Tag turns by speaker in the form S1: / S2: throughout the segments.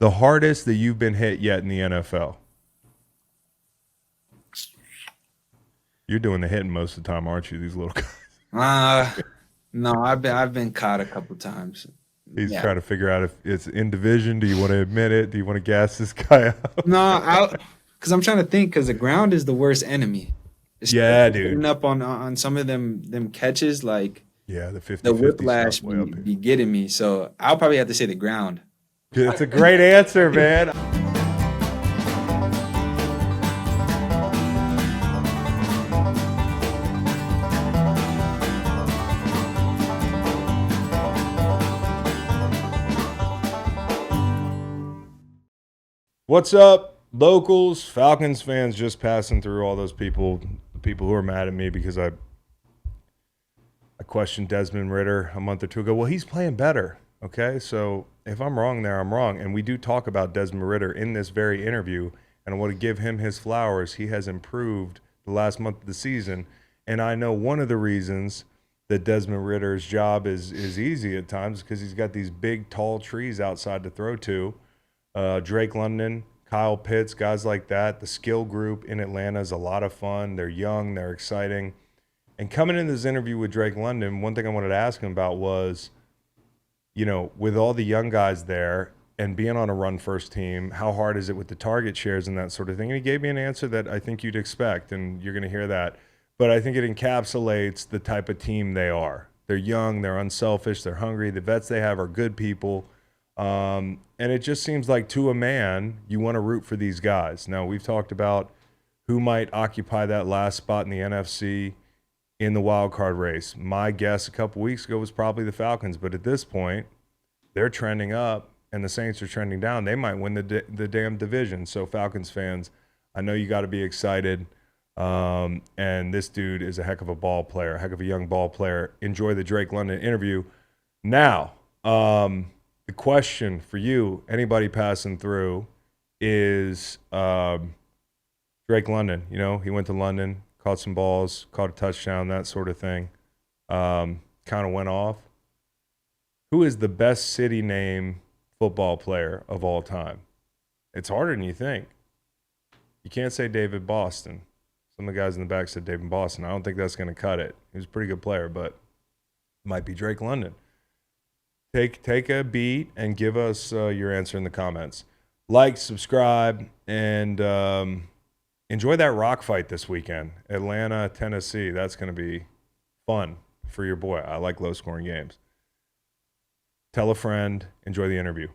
S1: The hardest that you've been hit yet in the NFL? You're doing the hitting most of the time, aren't you? These little guys.
S2: No, I've been caught a couple times.
S1: He's
S2: Yeah.
S1: trying to figure out if it's in division. Do you want to admit it? Do you want to gas this guy out?
S2: No, because I'm trying to think because the ground is the worst enemy.
S1: Yeah,
S2: Especially getting
S1: dude.
S2: up on some of them catches, like
S1: Yeah, the
S2: the
S1: 50-50
S2: whiplash
S1: stuff way up
S2: be
S1: here.
S2: getting me. So I'll probably have to say the ground.
S1: Dude, that's a great answer, man. What's up, locals, Falcons fans? Just passing through all those people, the people who are mad at me because I questioned Desmond Ridder a month or two ago. Well, he's playing better. Okay, so if I'm wrong there, I'm wrong. And we do talk about Desmond Ridder in this very interview, and I want to give him his flowers. He has improved the last month of the season, and I know one of the reasons that Desmond Ridder's job is easy at times because he's got these big, tall trees outside to throw to. Drake London, Kyle Pitts, guys like that. The skill group in Atlanta is a lot of fun. They're young, they're exciting. And coming into this interview with Drake London, one thing I wanted to ask him about was, you know, with all the young guys there and being on a run-first team, how hard is it with the target shares and that sort of thing? And he gave me an answer that I think you'd expect, and you're going to hear that. But I think it encapsulates the type of team they are. They're young, they're unselfish, they're hungry. The vets they have are good people. And it just seems like to a man, you want to root for these guys. Now, we've talked about who might occupy that last spot in the NFC in the wild card race. My guess a couple weeks ago was probably the Falcons, but at this point, they're trending up and the Saints are trending down. They might win the damn division. So, Falcons fans, I know you got to be excited. And this dude is a heck of a ball player, a heck of a young ball player. Enjoy the Drake London interview. Now, the question for you, anybody passing through, is Drake London. You know, he went to London, caught some balls, caught a touchdown, that sort of thing. Kind of went off. Who is the best city name football player of all time? It's harder than you think. You can't say David Boston. Some of the guys in the back said David Boston. I don't think that's going to cut it. He was a pretty good player, but it might be Drake London. Take a beat and give us your answer in the comments. Like, subscribe, and enjoy that rock fight this weekend. Atlanta, Tennessee. That's going to be fun for your boy. I like low-scoring games. Tell a friend. Enjoy the interview.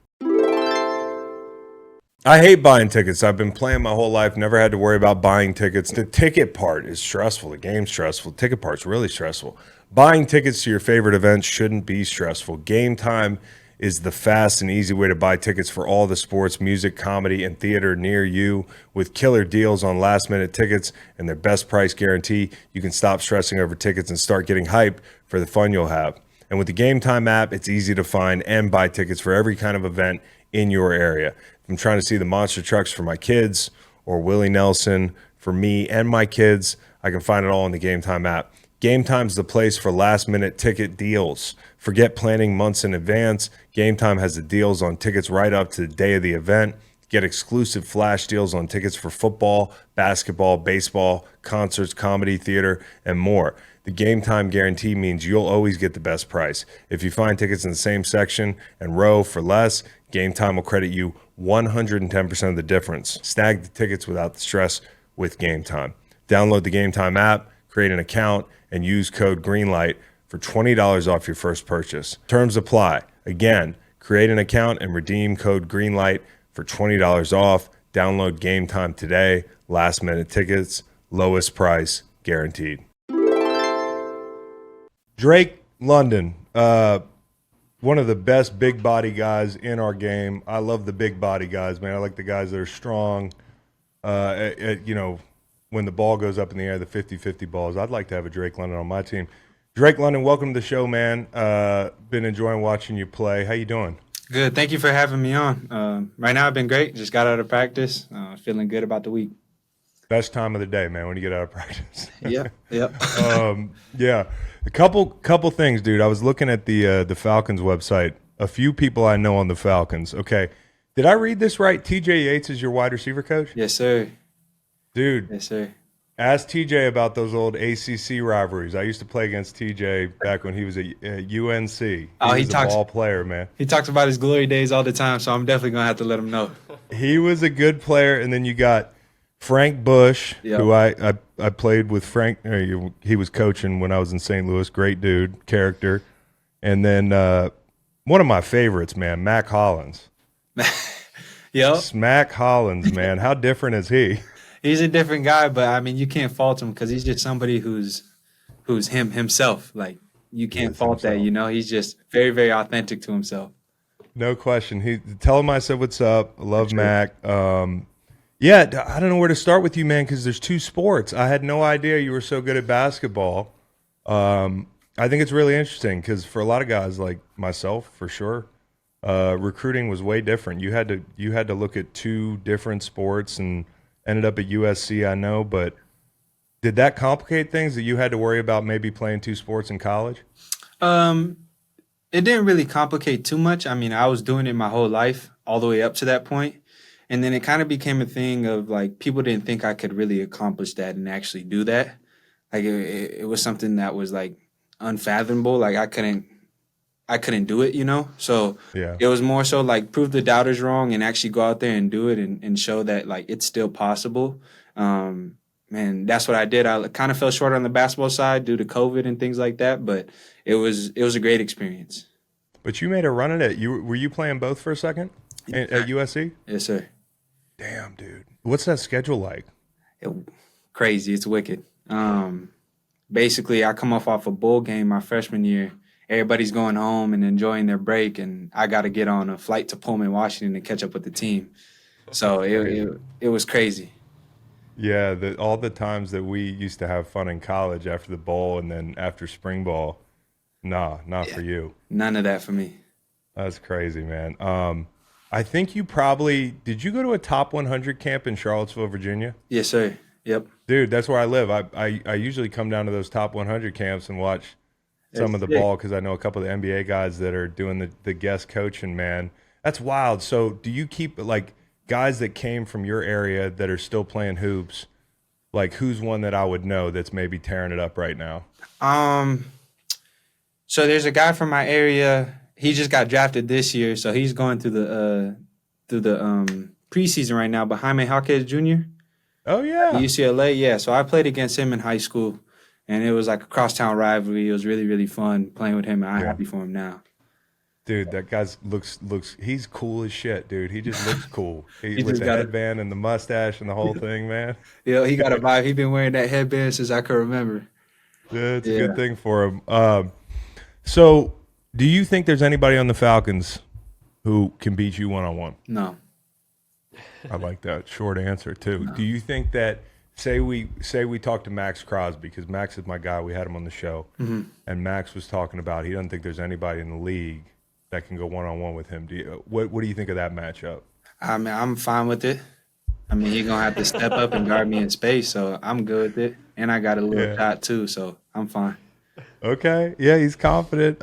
S1: I hate buying tickets. I've been playing my whole life, never had to worry about buying tickets. The ticket part is stressful. The game's stressful. The ticket part's really stressful. Buying tickets to your favorite events shouldn't be stressful. Game Time is the fast and easy way to buy tickets for all the sports, music, comedy, and theater near you. With killer deals on last-minute tickets and their best price guarantee, you can stop stressing over tickets and start getting hyped for the fun you'll have. And with the Game Time app, it's easy to find and buy tickets for every kind of event in your area. If I'm trying to see the monster trucks for my kids or Willie Nelson for me and my kids, I can find it all in the Game Time app. Game Time's the place for last-minute ticket deals. Forget planning months in advance. Game Time has the deals on tickets right up to the day of the event. Get exclusive flash deals on tickets for football, basketball, baseball, concerts, comedy, theater, and more. The Game Time guarantee means you'll always get the best price. If you find tickets in the same section and row for less, Game Time will credit you 110% of the difference. Snag the tickets without the stress with Game Time. Download the Game Time app, create an account, and use code GREENLIGHT for $20 off your first purchase. Terms apply. Again, create an account and redeem code GREENLIGHT for $20 off. Download Game Time today. Last minute tickets, lowest price guaranteed. Drake London, one of the best big body guys in our game. I love the big body guys, man. I like the guys that are strong. You know, when the ball goes up in the air, the 50-50 balls. I'd like to have a Drake London on my team. Drake London, welcome to the show, man. Been enjoying watching you play. How you doing?
S2: Good. Thank you for having me on. Right now, I've been great. Just got out of practice. Feeling good about the week.
S1: Best time of the day, man, when you get out of practice.
S2: Yep.
S1: Yeah. A couple things, dude. I was looking at the Falcons website. A few people I know on the Falcons. Okay, Did I read this right? TJ Yates is your wide receiver coach?
S2: Yes, sir.
S1: Dude,
S2: Yes, sir.
S1: ask TJ about those old ACC rivalries. I used to play against TJ back when he was at UNC. He
S2: Oh,
S1: was a ball player, man.
S2: he talks about his glory days all the time, so I'm definitely gonna have to let him know.
S1: He was a good player, and then you got Frank Bush,
S2: Yep.
S1: who I played with. Frank, he was coaching when I was in St. Louis. Great dude, character. And then one of my favorites, man, Mac Hollins.
S2: Yep.
S1: Smack Hollins, man. How different is he?
S2: He's a different guy, but I mean, you can't fault him because he's just somebody who's himself. Like you can't fault that, you know. He's just very, very authentic to himself.
S1: No question. Tell him I said what's up. I love Mac. Yeah, I don't know where to start with you, man, because there's two sports. I had no idea you were so good at basketball. I think it's really interesting because for a lot of guys like myself, for sure, recruiting was way different. You had to look at two different sports and ended up at USC, I know, but did that complicate things that you had to worry about maybe playing two sports in college?
S2: It didn't really complicate too much. I mean, I was doing it my whole life, all the way up to that point. And then it kind of became a thing of like people didn't think I could really accomplish that and actually do that. Like it was something that was like unfathomable. Like I couldn't do it, you know? So
S1: Yeah.
S2: it was more so like prove the doubters wrong and actually go out there and do it and show that like it's still possible. Man, that's what I did. I kind of fell short on the basketball side due to COVID and things like that, but it was a great experience.
S1: But you made a run at it. Were you playing both for a second at USC?
S2: Yes, sir.
S1: Damn, dude. What's that schedule like?
S2: Crazy. It's wicked. Basically, I come off a bowl game my freshman year. Everybody's going home and enjoying their break, and I got to get on a flight to Pullman, Washington to catch up with the team. So it was crazy.
S1: Yeah, all the times that we used to have fun in college after the bowl and then after spring ball, not for you.
S2: None of that for me.
S1: That's crazy, man. I think did you go to a top 100 camp in Charlottesville, Virginia?
S2: Yes, sir. Yep.
S1: Dude, that's where I live. I usually come down to those top 100 camps and watch some of the ball because I know a couple of the NBA guys that are doing the guest coaching, man. That's wild. So do you keep like guys that came from your area that are still playing hoops? Like who's one that I would know that's maybe tearing it up right now?
S2: So there's a guy from my area. He just got drafted this year, so he's going through the preseason right now. But Jaime Jaquez Jr.
S1: Oh yeah,
S2: UCLA. Yeah. So I played against him in high school, and it was like a crosstown rivalry. It was really, really fun playing with him, and I'm happy for him now.
S1: Dude, that guy looks he's cool as shit, dude. He just looks cool. With the headband and the mustache and the whole thing, man.
S2: Yeah, he got a vibe. He's been wearing that headband since I can remember.
S1: Yeah, it's a good thing for him. So do you think there's anybody on the Falcons who can beat you one-on-one?
S2: No.
S1: I like that short answer too. No. Do you think that say we talk to Max Crosby, because Max is my guy, we had him on the show, and Max was talking about he doesn't think there's anybody in the league that can go one-on-one with him. What do you think of that matchup?
S2: I mean, I'm fine with it. I mean, you're gonna have to step up and guard me in space, so I'm good with it. And I got a little shot too, so I'm fine.
S1: Okay. Yeah, he's confident.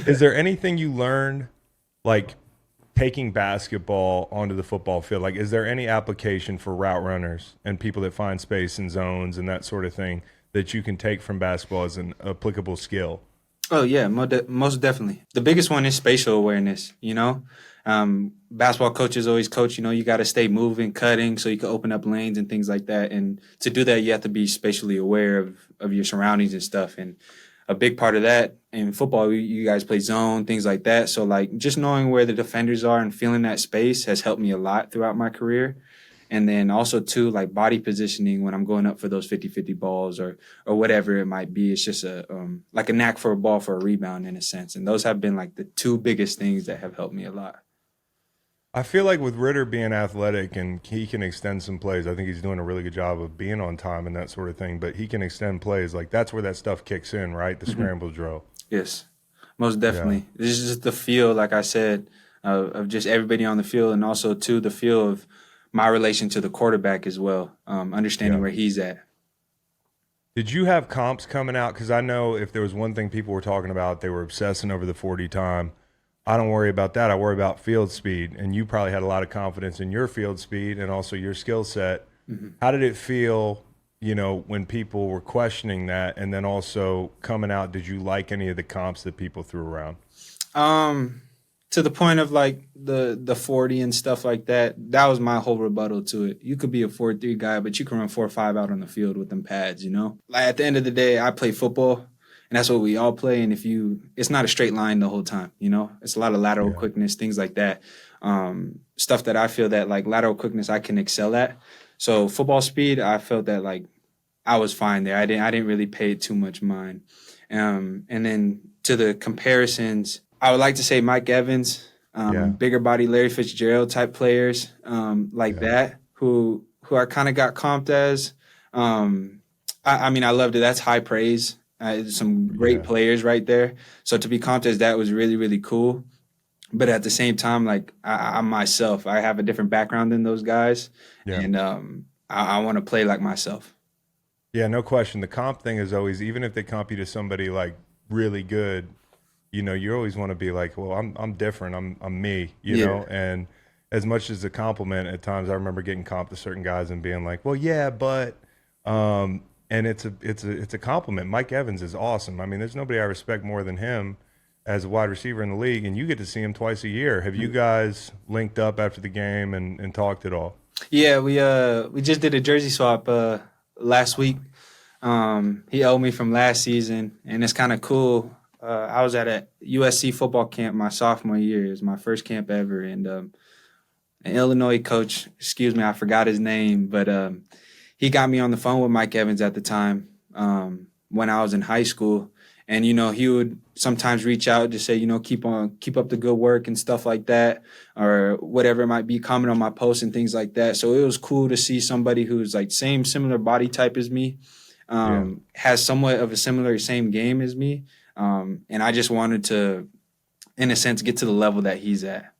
S1: Is there anything you learned, like taking basketball onto the football field? Like, is there any application for route runners and people that find space in zones and that sort of thing that you can take from basketball as an applicable skill?
S2: Oh, yeah, most definitely. The biggest one is spatial awareness, you know? Basketball coaches always coach, you know, you got to stay moving, cutting, so you can open up lanes and things like that. And to do that, you have to be spatially aware of your surroundings and stuff. And a big part of that in football, you guys play zone, things like that. So, like, just knowing where the defenders are and feeling that space has helped me a lot throughout my career. And then also, too, like body positioning when I'm going up for those 50-50 balls or whatever it might be. It's just like a knack for a ball for a rebound in a sense. And those have been like the two biggest things that have helped me a lot.
S1: I feel like with Ridder being athletic and he can extend some plays, I think he's doing a really good job of being on time and that sort of thing, but he can extend plays. Like that's where that stuff kicks in, right? The scramble drill.
S2: Yes, most definitely. Yeah. This is just the feel, like I said, of just everybody on the field, and also, too, the feel of my relation to the quarterback as well, understanding where he's at.
S1: Did you have comps coming out? Because I know if there was one thing people were talking about, they were obsessing over the 40 time. I don't worry about that. I worry about field speed. And you probably had a lot of confidence in your field speed and also your skill set.
S2: Mm-hmm.
S1: How did it feel, when people were questioning that, and then also coming out, did you like any of the comps that people threw around?
S2: To the point of like the 40 and stuff like that, that was my whole rebuttal to it. You could be a 4.3 guy, but you can run 4.5 out on the field with them pads, Like at the end of the day, I play football, and that's what we all play. And it's not a straight line the whole time, It's a lot of lateral quickness, things like that. Stuff that I feel that like lateral quickness I can excel at. So football speed, I felt that like I was fine there. I didn't really pay it too much mind. And then to the comparisons, I would like to say Mike Evans, bigger body Larry Fitzgerald type players that who I kind of got comped as. I mean, I loved it. That's high praise. Some great players right there. So to be comped as that was really, really cool. But at the same time, like I'm myself. I have a different background than those guys.
S1: Yeah.
S2: And I want to play like myself.
S1: Yeah, no question. The comp thing is always, even if they comp you to somebody like really good, you always want to be like, well, I'm different. I'm me, you know. And as much as a compliment, at times I remember getting comped to certain guys and being like, well, yeah, but, and it's a compliment. Mike Evans is awesome. I mean, there's nobody I respect more than him as a wide receiver in the league, and you get to see him twice a year. Have you guys linked up after the game and talked at all?
S2: Yeah, we just did a jersey swap last week. He owed me from last season, and it's kind of cool. I was at a USC football camp my sophomore year. It was my first camp ever, and an Illinois coach, excuse me, I forgot his name, but he got me on the phone with Mike Evans at the time when I was in high school. And, he would sometimes reach out to say, keep up the good work and stuff like that, or whatever it might be, comment on my posts and things like that. So it was cool to see somebody who's like similar body type as me, has somewhat of a same game as me. And I just wanted to, in a sense, get to the level that he's at.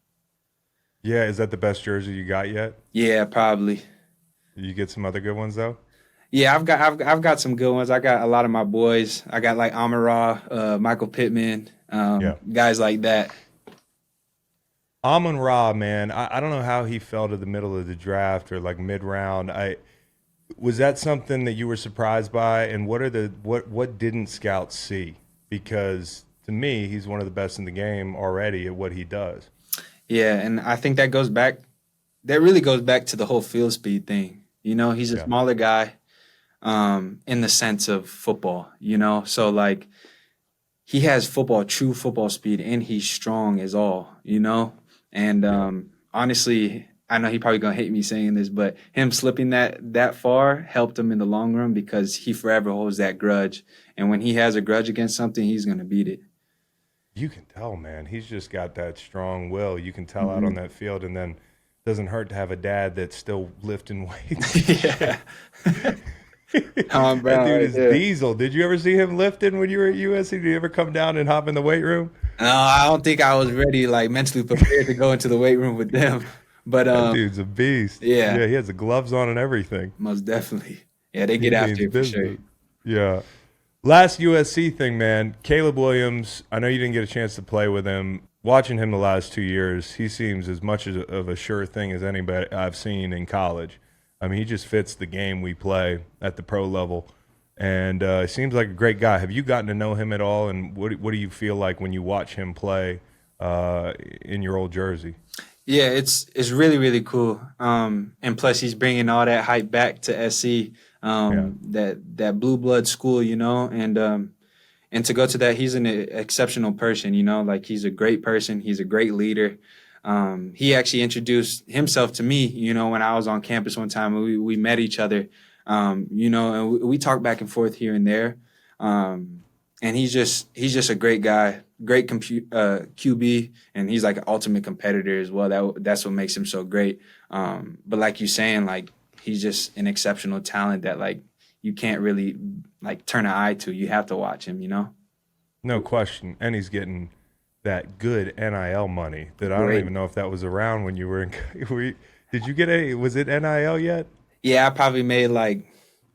S1: Yeah, is that the best jersey you got yet?
S2: Yeah, probably.
S1: You get some other good ones though?
S2: Yeah, I've got some good ones. I got a lot of my boys. I got like Amon-Ra, Michael Pittman, guys like that.
S1: Amon-Ra, man, I don't know how he fell to the middle of the draft or like mid-round. Was that something that you were surprised by? And what didn't scouts see? Because to me, he's one of the best in the game already at what he does.
S2: Yeah, and I think that really goes back to the whole field speed thing. He's a smaller guy. In the sense of football, so like he has true football speed, and he's strong as all, and honestly, I know he probably gonna hate me saying this, but him slipping that far helped him in the long run because he forever holds that grudge, and when he has a grudge against something, he's gonna beat it.
S1: You can tell, man, he's just got that strong will. You can tell out on that field, and then doesn't hurt to have a dad that's still lifting weights.
S2: Yeah.
S1: That dude is diesel. Did you ever see him lifting when you were at USC? Did you ever come down and hop in the weight room?
S2: No, I don't think I was ready, like mentally prepared to go into the weight room with them. But
S1: that dude's a beast.
S2: Yeah,
S1: he has the gloves on and everything.
S2: Most definitely. Yeah, they get after it for sure.
S1: Yeah. Last USC thing, man. Caleb Williams. I know you didn't get a chance to play with him. Watching him the last 2 years, he seems as much of a sure thing as anybody I've seen in college. I mean, he just fits the game we play at the pro level, and he seems like a great guy. Have you gotten to know him at all, and what do you feel like when you watch him play in your old jersey?
S2: Yeah, it's really, really cool. And plus, he's bringing all that hype back to SC, that blue blood school, and to go to that, he's an exceptional person, like he's a great person. He's a great leader. He actually introduced himself to me, when I was on campus one time. We met each other, and we talked back and forth here and there. And he's just a great guy, great QB, and he's like an ultimate competitor as well. That's what makes him so great. But like you're saying, like he's just an exceptional talent that like you can't really like turn an eye to. You have to watch him,
S1: No question, and he's getting that good NIL money that I don't even know if that was around when you were in. Did you get was it NIL yet?
S2: Yeah, I probably made like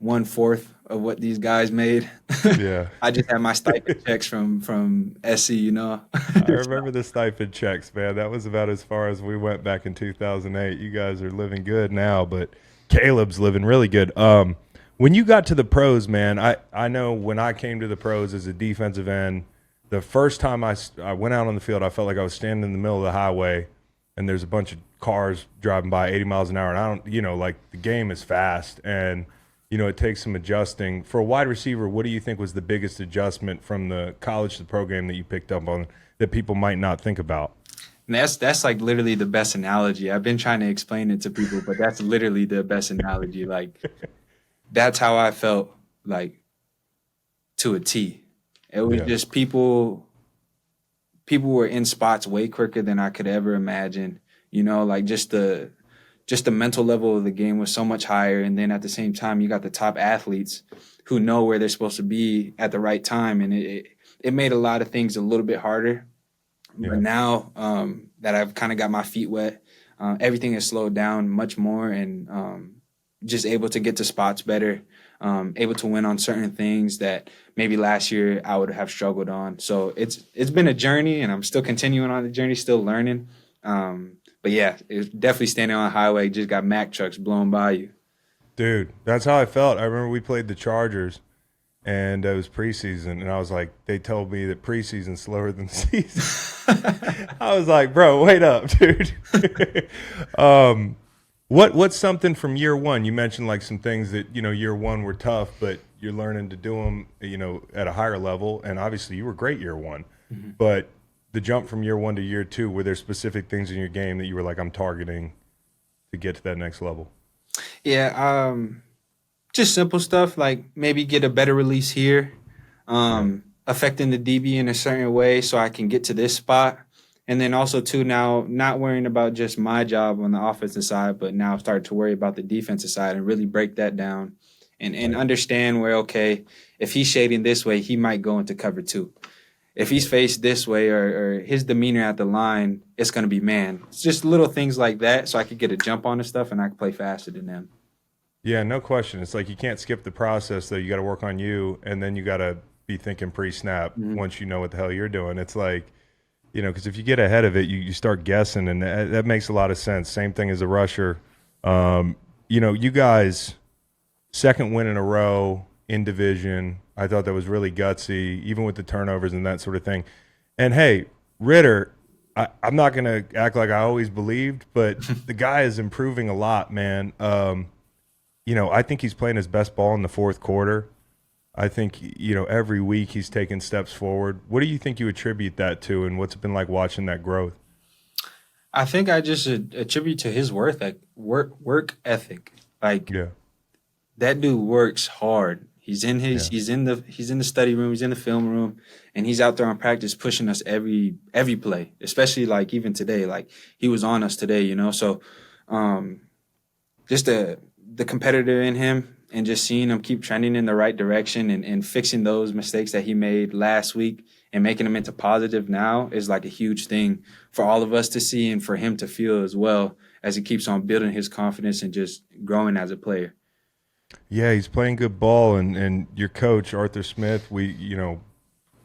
S2: 1/4 of what these guys made.
S1: Yeah.
S2: I just had my stipend checks from SC, you know.
S1: I remember the stipend checks, man. That was about as far as we went back in 2008. You guys are living good now, but Caleb's living really good. When you got to the pros, man, I know when I came to the pros as a defensive end, the first time I went out on the field, I felt like I was standing in the middle of the highway and there's a bunch of cars driving by 80 miles an hour. And I don't, like the game is fast and, it takes some adjusting. For a wide receiver, what do you think was the biggest adjustment from the college to the pro game that you picked up on that people might not think about?
S2: And that's like literally the best analogy. I've been trying to explain it to people, but that's literally the best analogy. Like, that's how I felt, like, to a T. It was just people were in spots way quicker than I could ever imagine. Like just the mental level of the game was so much higher. And then at the same time, you got the top athletes who know where they're supposed to be at the right time. And it made a lot of things a little bit harder. Yeah. But now that I've kind of got my feet wet, everything has slowed down much more and just able to get to spots better, able to win on certain things that maybe last year I would have struggled on. So it's been a journey, and I'm still continuing on the journey, still learning. But yeah, it's definitely standing on a highway, just got Mack trucks blowing by you.
S1: Dude, that's how I felt. I remember we played the Chargers, and it was preseason, and I was like, they told me that preseason's slower than season. I was like, bro, wait up, dude. What's something from year one? You mentioned like some things that, year one were tough, but you're learning to do them, at a higher level. And obviously you were great year one, but the jump from year one to year two, were there specific things in your game that you were like, I'm targeting to get to that next level?
S2: Yeah. Just simple stuff like maybe get a better release here, affecting the DB in a certain way so I can get to this spot. And then also, too, now not worrying about just my job on the offensive side, but now start to worry about the defensive side and really break that down and understand where, okay, if he's shading this way, he might go into cover two. If he's faced this way or his demeanor at the line, it's going to be man. It's just little things like that so I could get a jump on the stuff and I can play faster than them.
S1: Yeah, no question. It's like you can't skip the process, though. You got to work on you, and then you got to be thinking pre-snap once you know what the hell you're doing. It's like, because if you get ahead of it, you start guessing, and that makes a lot of sense. Same thing as a rusher. You guys, second win in a row in division. I thought that was really gutsy, even with the turnovers and that sort of thing. And, hey, Ridder, I'm not going to act like I always believed, but the guy is improving a lot, man. I think he's playing his best ball in the fourth quarter. I think, every week he's taking steps forward. What do you think you attribute that to, and what's it been like watching that growth?
S2: I think I just attribute to his work ethic. Like, that dude works hard. He's in the study room, he's in the film room, and he's out there on practice pushing us every play, especially like even today. Like, he was on us today, So just the competitor in him and just seeing him keep trending in the right direction and fixing those mistakes that he made last week and making them into positive now is like a huge thing for all of us to see and for him to feel as well as he keeps on building his confidence and just growing as a player.
S1: Yeah, he's playing good ball, and your coach, Arthur Smith, a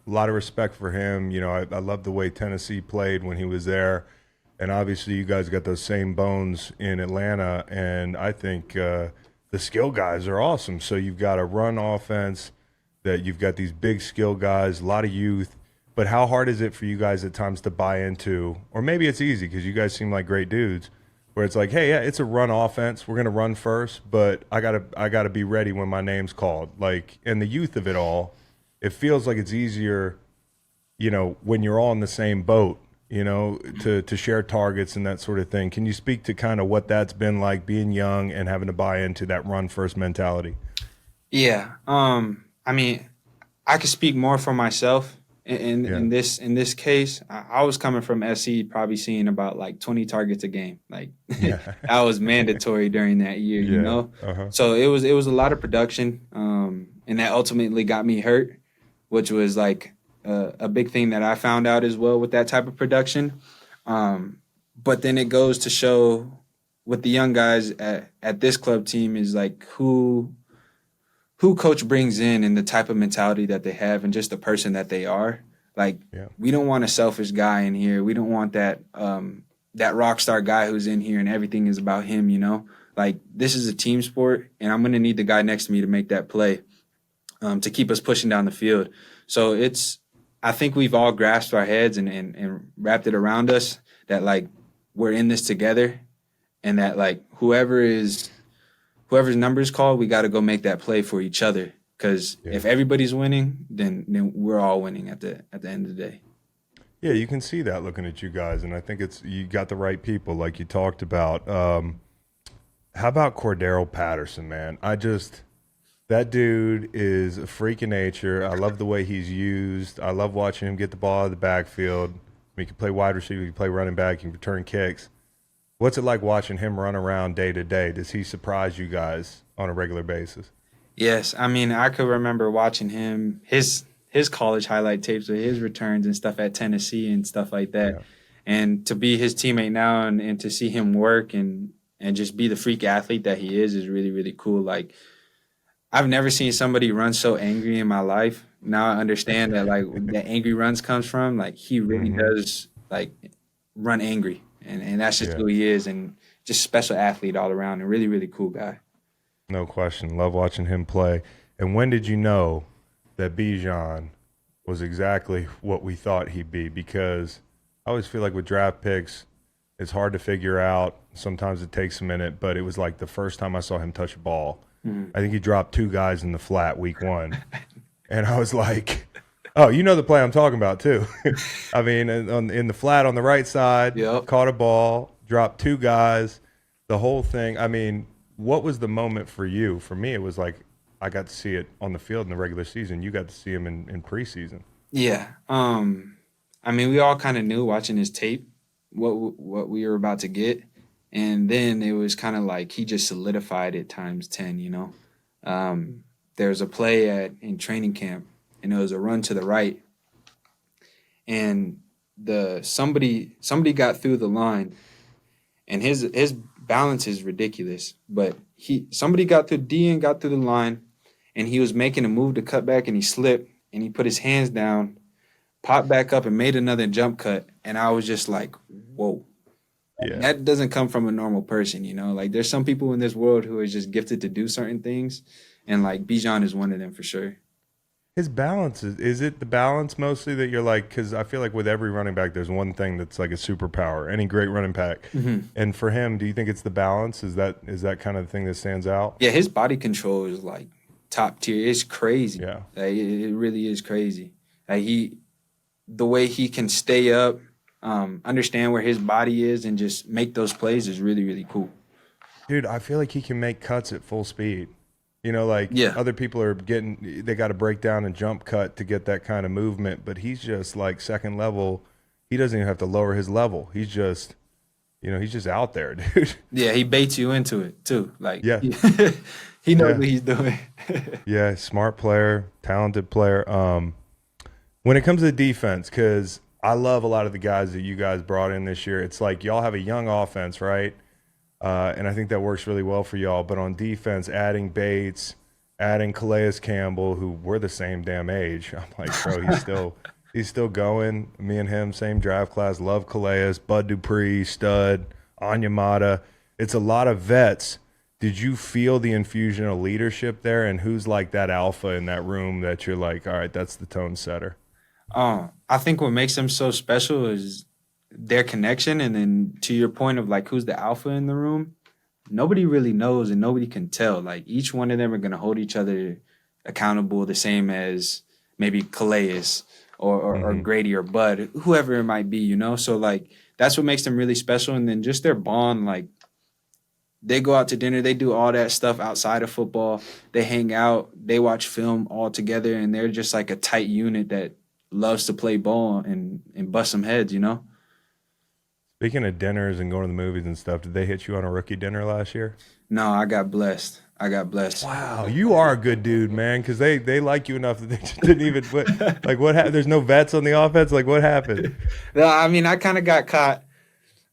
S1: lot of respect for him. I love the way Tennessee played when he was there, and obviously you guys got those same bones in Atlanta, and I think the skill guys are awesome. So you've got a run offense that you've got these big skill guys, a lot of youth, but how hard is it for you guys at times to buy into, or maybe it's easy because you guys seem like great dudes, where it's like, hey, yeah, it's a run offense. We're going to run first, but I gotta be ready when my name's called. Like, and the youth of it all, it feels like it's easier, when you're all in the same boat, to share targets and that sort of thing. Can you speak to kind of what that's been like being young and having to buy into that run first mentality?
S2: Yeah. I mean, I could speak more for myself. In this case, I was coming from SC, probably seeing about like 20 targets a game. Like that was mandatory during that year, So it was a lot of production, and that ultimately got me hurt, which was like a big thing that I found out as well with that type of production. But then it goes to show with the young guys at this club team is like who who coach brings in and the type of mentality that they have and just the person that they are. Like, we don't want a selfish guy in here. We don't want that that rock star guy who's in here and everything is about him, you know? Like, this is a team sport, and I'm going to need the guy next to me to make that play to keep us pushing down the field. So I think we've all grasped our heads and wrapped it around us that, like, we're in this together and that, like, whoever's number is called, we got to go make that play for each other. Because if everybody's winning, then we're all winning at the end of the day.
S1: Yeah, you can see that looking at you guys, and I think you got the right people, like you talked about. How about Cordarrelle Patterson, man? That dude is a freak of nature. I love the way he's used. I love watching him get the ball out of the backfield. He can play wide receiver, he can play running back, he can return kicks. What's it like watching him run around day to day? Does he surprise you guys on a regular basis?
S2: Yes, I mean, I could remember watching him, his college highlight tapes with his returns and stuff at Tennessee and stuff like that. Yeah. And to be his teammate now and to see him work and just be the freak athlete that he is really, really cool. Like, I've never seen somebody run so angry in my life. Now I understand that, like, the angry runs comes from, like, he really does, like, run angry. And that's just who he is, and just special athlete all around, and really, really cool guy.
S1: No question. Love watching him play. And when did you know that Bijan was exactly what we thought he'd be? Because I always feel like with draft picks, it's hard to figure out. Sometimes it takes a minute, but it was like the first time I saw him touch a ball. I think he dropped 2 guys in the flat week 1. And I was like, oh, you know the play I'm talking about too. I mean, in the flat on the right side, caught a ball, dropped 2 guys, the whole thing. I mean, what was the moment for you? For me, it was like I got to see it on the field in the regular season. You got to see him in preseason.
S2: Yeah. I mean, we all kind of knew watching his tape what we were about to get. And then it was kind of like he just solidified it times 10, you know. There was a play in training camp, and it was a run to the right. And somebody got through the line, and his balance is ridiculous. But somebody got through D and got through the line, and he was making a move to cut back, and he slipped, and he put his hands down, popped back up, and made another jump cut. And I was just like, whoa. Yeah. That doesn't come from a normal person, you know? Like, there's some people in this world who are just gifted to do certain things, and, like, Bijan is one of them for sure.
S1: His balance, is it the balance mostly that you're like, because I feel like with every running back, there's one thing that's like a superpower, any great running back. And for him, do you think it's the balance? Is that kind of the thing that stands out?
S2: Yeah, his body control is, like, top tier. It's crazy.
S1: Yeah.
S2: Like, it really is crazy. Like, the way he can stay up, understand where his body is, and just make those plays is really, really cool.
S1: Dude, I feel like he can make cuts at full speed. You know, like other people are they got to break down and jump cut to get that kind of movement, but he's just like second level. He doesn't even have to lower his level. He's just, he's just out there, dude.
S2: Yeah, he baits you into it too. Like, he knows what he's doing.
S1: Yeah, smart player, talented player. When it comes to defense, because I love a lot of the guys that you guys brought in this year. It's like y'all have a young offense, right? And I think that works really well for y'all. But on defense, adding Bates, adding Calais Campbell, who we're the same damn age. I'm like, bro, he's still going. Me and him, same draft class. Love Calais, Bud Dupree, stud, Onyemata. It's a lot of vets. Did you feel the infusion of leadership there? And who's like that alpha in that room that you're like, all right, that's the tone setter?
S2: I think what makes them so special is their connection. And then to your point of like who's the alpha in the room, nobody really knows and nobody can tell. Like each one of them are going to hold each other accountable the same as maybe Calais or Grady or Bud, whoever it might be, So like that's what makes them really special. And then just their bond, like they go out to dinner, they do all that stuff outside of football. They hang out, they watch film all together, and they're just like a tight unit that loves to play ball and bust some heads,
S1: Speaking of dinners and going to the movies and stuff, did they hit you on a rookie dinner last year?
S2: No, I got blessed.
S1: Wow, you are a good dude, man, because they like you enough that they just didn't even put – like what happened? There's no vets on the offense? Like what happened?
S2: No, I mean, I kind of got caught.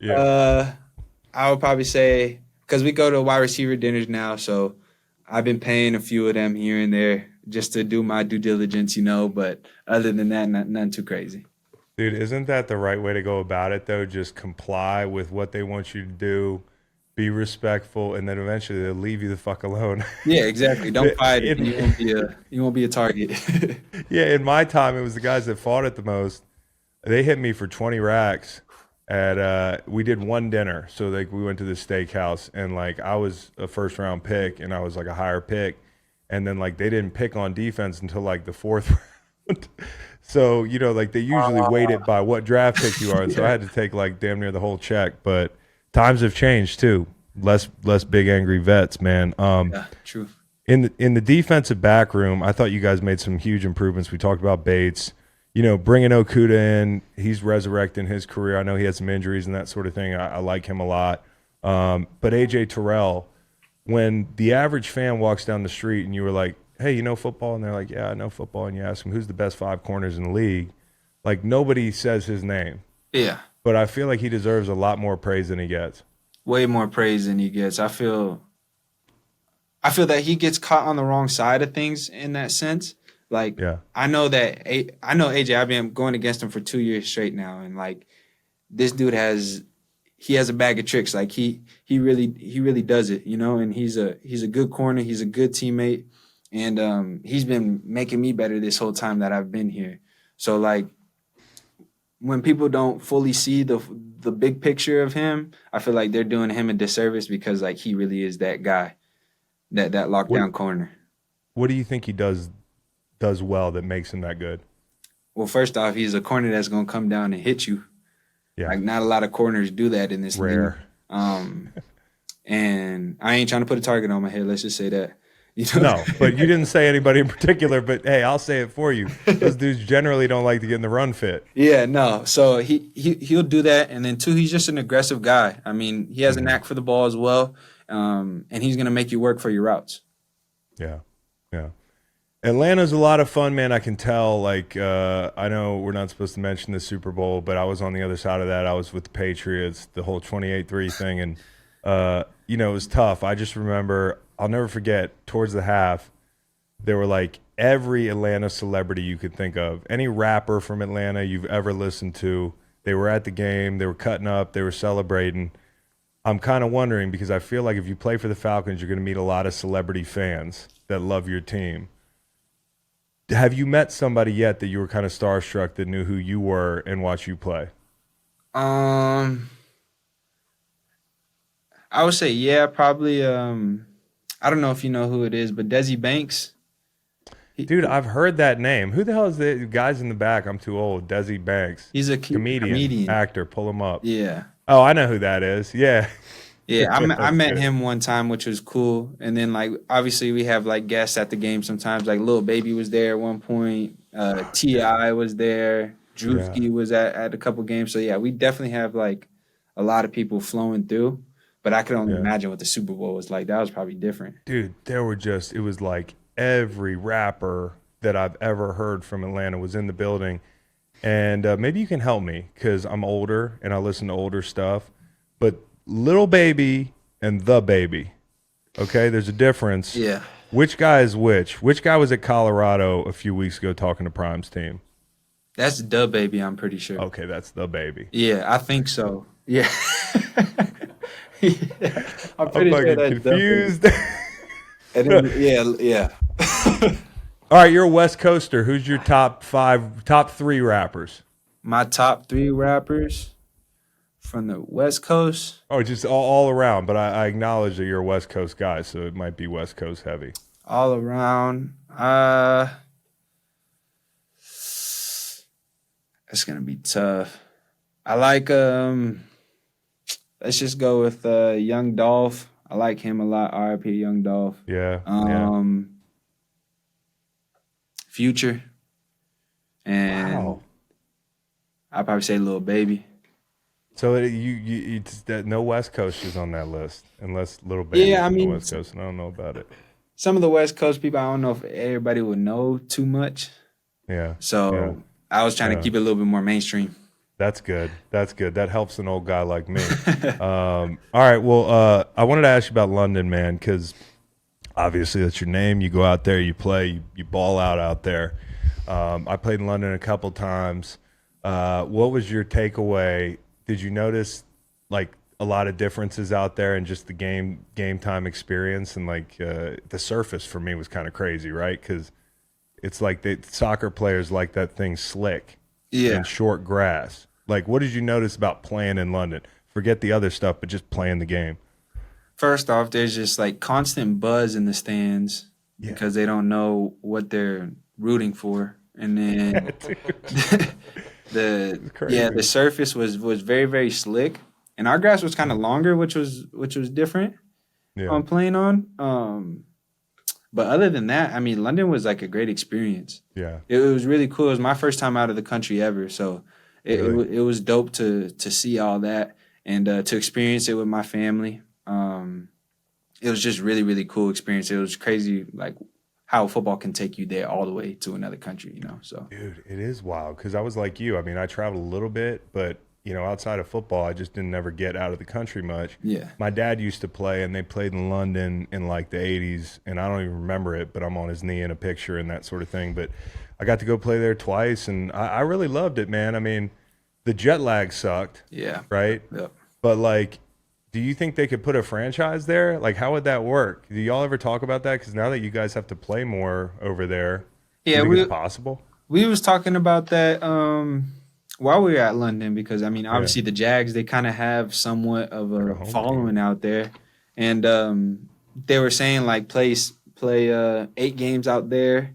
S2: Yeah. I would probably say – because we go to wide receiver dinners now, so I've been paying a few of them here and there just to do my due diligence, but other than that, nothing too crazy.
S1: Dude, isn't that the right way to go about it, though? Just comply with what they want you to do, be respectful, and then eventually they'll leave you the fuck alone.
S2: Yeah, exactly. Don't fight it.
S1: In,
S2: You won't be a target.
S1: yeah, in my time, it was the guys that fought it the most. They hit me for 20 racks at we did one dinner. So like we went to the steakhouse and like I was a first round pick and I was like a higher pick. And then like they didn't pick on defense until like the fourth round. So, like they usually weight it by what draft pick you are. And so I had to take like damn near the whole check. But times have changed too. Less big angry vets, man.
S2: Yeah, true.
S1: In the defensive back room, I thought you guys made some huge improvements. We talked about Bates. Bringing Okuda in, he's resurrecting his career. I know he had some injuries and that sort of thing. I like him a lot. But A.J. Terrell, when the average fan walks down the street and you were like, hey, you know football? And they're like, yeah, I know football. And you ask them, who's the best 5 corners in the league? Like, nobody says his name.
S2: Yeah.
S1: But I feel like he deserves a lot more praise than he gets.
S2: Way more praise than he gets. I feel that he gets caught on the wrong side of things in that sense. Like, yeah. I know AJ. I've been going against him for 2 years straight now, and like, this dude has a bag of tricks. Like he really does it, And he's a good corner. He's a good teammate, and he's been making me better this whole time that I've been here. So like, when people don't fully see the big picture of him, I feel like they're doing him a disservice because like he really is that guy, that lockdown corner.
S1: What do you think he does well that makes him that good?
S2: Well, first off, he's a corner that's going to come down and hit you. Yeah. Like, not a lot of corners do that in this
S1: rare
S2: league. And I ain't trying to put a target on my head. Let's just say that.
S1: No, but you didn't say anybody in particular. But, hey, I'll say it for you. Those dudes generally don't like to get in the run fit.
S2: Yeah, no. So he'll do that. And then, 2, he's just an aggressive guy. I mean, he has a knack for the ball as well. And he's going to make you work for your routes.
S1: Yeah, yeah. Atlanta's a lot of fun, man. I can tell. Like, I know we're not supposed to mention the Super Bowl, but I was on the other side of that. I was with the Patriots, the whole 28-3 thing, and it was tough. I just remember, I'll never forget, towards the half, there were like every Atlanta celebrity you could think of, any rapper from Atlanta you've ever listened to. They were at the game. They were cutting up. They were celebrating. I'm kind of wondering because I feel like if you play for the Falcons, you're going to meet a lot of celebrity fans that love your team. Have you met somebody yet that you were kind of starstruck that knew who you were and watched you play?
S2: I would say, yeah, probably. I don't know if you know who it is, but Desi Banks.
S1: Dude, I've heard that name. Who the hell is the guys in the back? I'm too old. Desi Banks.
S2: He's a comedian.
S1: Actor. Pull him up.
S2: Yeah.
S1: Oh, I know who that is. Yeah.
S2: Yeah, I met him one time, which was cool. And then, like, obviously we have, like, guests at the game sometimes. Like, Lil Baby was there at one point. T.I. was there. Drewski was at a couple games. So, yeah, we definitely have, like, a lot of people flowing through. But I could only imagine what the Super Bowl was like. That was probably different.
S1: Dude, it was like every rapper that I've ever heard from Atlanta was in the building. And maybe you can help me because I'm older and I listen to older stuff. But Lil Baby and The Baby. Okay, there's a difference.
S2: Yeah.
S1: Which guy is which? Which guy was at Colorado a few weeks ago talking to Prime's team?
S2: That's The Baby, I'm pretty sure.
S1: Okay, that's The Baby.
S2: Yeah, I think so. Yeah. I'm pretty sure that's
S1: confused.
S2: And then, yeah.
S1: All right, you're a West Coaster. Who's your top 3 rappers?
S2: My top 3 rappers from the West Coast?
S1: Oh, just all around. But I acknowledge that you're a West Coast guy, so it might be West Coast heavy.
S2: All around. It's going to be tough. I like, let's just go with Young Dolph. I like him a lot. R.I.P. Young Dolph.
S1: Yeah.
S2: Future. And I'd probably say Lil Baby.
S1: So you no West Coasters on that list, unless Lil Baby on the West Coast, and I don't know about it.
S2: Some of the West Coast people, I don't know if everybody would know too much.
S1: Yeah.
S2: So I was trying to keep it a little bit more mainstream.
S1: That's good. That helps an old guy like me. All right. Well, I wanted to ask you about London, man, because Obviously, that's your name. You go out there, you play, you ball out there. I played in London a couple times. What was your takeaway? Did you notice like a lot of differences out there and just the game time experience? And like the surface for me was kind of crazy, right? Because it's like the soccer players like that thing slick and short grass. Like, what did you notice about playing in London? Forget the other stuff, but just playing the game.
S2: First off, there's just like constant buzz in the stands because they don't know what they're rooting for. And then the surface was very, very slick. And our grass was kind of longer, which was different on playing on. But other than that, I mean, London was like a great experience. Yeah. It was really cool. It was my first time out of the country ever. So it was dope to see all that and to experience it with my family. It was just really, really cool experience. It was crazy, like how football can take you there all the way to another country, you know. So,
S1: dude, it is wild because I was like you. I mean, I traveled a little bit, but you know, outside of football, I just didn't ever get out of the country much. Yeah. My dad used to play, and they played in London in like the '80s, and I don't even remember it, but I'm on his knee in a picture and that sort of thing. But I got to go play there twice, and I really loved it, man. I mean, the jet lag sucked. Yeah. Right. Yep. But like, do you think they could put a franchise there? Like, how would that work? Do y'all ever talk about that? Because now that you guys have to play more over there, do you think it's possible?
S2: We was talking about that while we were at London because, I mean, obviously the Jags, they kind of have somewhat of a following out there. And they were saying, like, play 8 games out there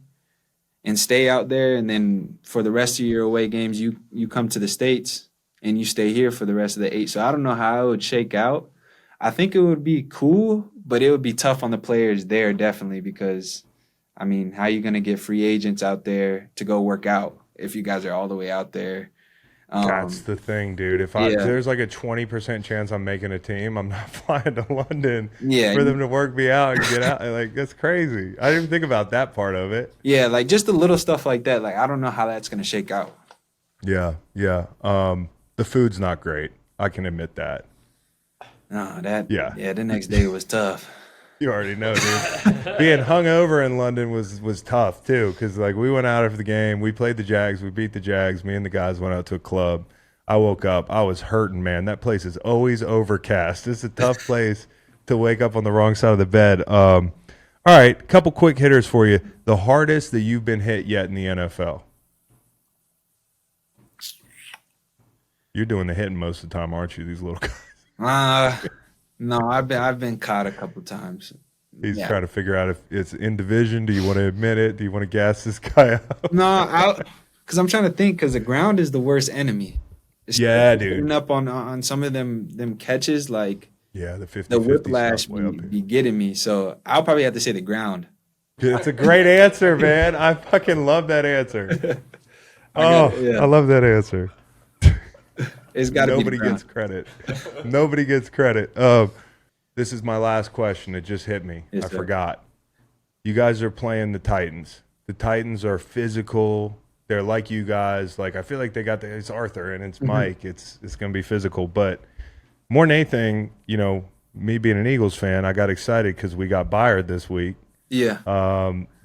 S2: and stay out there. And then for the rest of your away games, you come to the States and you stay here for the rest of the 8. So I don't know how it would shake out. I think it would be cool, but it would be tough on the players there definitely because, I mean, how are you going to get free agents out there to go work out if you guys are all the way out there?
S1: That's the thing, dude. If there's like a 20% chance I'm making a team, I'm not flying to London for them to work me out and get out. Like, that's crazy. I didn't even think about that part of it.
S2: Yeah, like just the little stuff like that. Like, I don't know how that's going to shake out.
S1: Yeah. The food's not great. I can admit that.
S2: No, the next day was tough.
S1: You already know, dude. Being hungover in London was tough too, because like we went out after the game, we played the Jags, we beat the Jags. Me and the guys went out to a club. I woke up, I was hurting, man. That place is always overcast. It's a tough place to wake up on the wrong side of the bed. All right, couple quick hitters for you. The hardest that you've been hit yet in the NFL. You're doing the hitting most of the time, aren't you? These little guys.
S2: No, I've been caught a couple times.
S1: He's trying to figure out if it's in division. Do you want to admit it? Do you want to gas this guy out?
S2: No, because I'm trying to think. Because the ground is the worst enemy.
S1: Dude.
S2: Putting up on some of them catches, like
S1: the
S2: whiplash be getting me. So I'll probably have to say the ground.
S1: It's a great answer, man. I fucking love that answer. I love that answer.
S2: It's got to be.
S1: Nobody gets credit. Nobody gets credit. This is my last question. It just hit me. I forgot. You guys are playing the Titans. The Titans are physical. They're like you guys. Like I feel like they got it's Arthur and it's Mike. It's going to be physical. But more than anything, you know, me being an Eagles fan, I got excited because we got Byard this week. Yeah.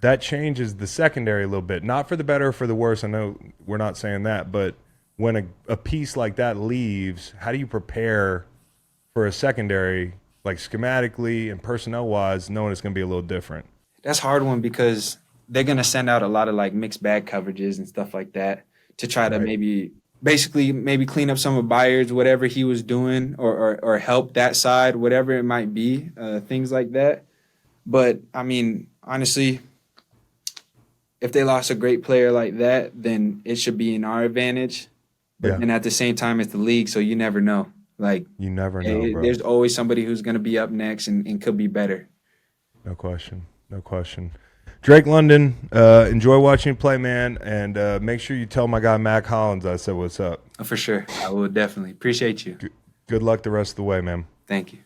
S1: That changes the secondary a little bit. Not for the better or for the worse. I know we're not saying that, but when a piece like that leaves, how do you prepare for a secondary, like schematically and personnel-wise, knowing it's going to be a little different?
S2: That's a hard one because they're going to send out a lot of like mixed bag coverages and stuff like that to try to maybe clean up some of Byard's whatever he was doing or help that side, whatever it might be, things like that. But, I mean, honestly, if they lost a great player like that, then it should be in our advantage. And at the same time, it's the league, so you never know. Like
S1: you never know, bro.
S2: There's always somebody who's going to be up next and could be better.
S1: No question. Drake London, enjoy watching you play, man, and make sure you tell my guy Mac Hollins I said what's up.
S2: For sure. I will definitely. Appreciate you.
S1: Good luck the rest of the way, man.
S2: Thank you.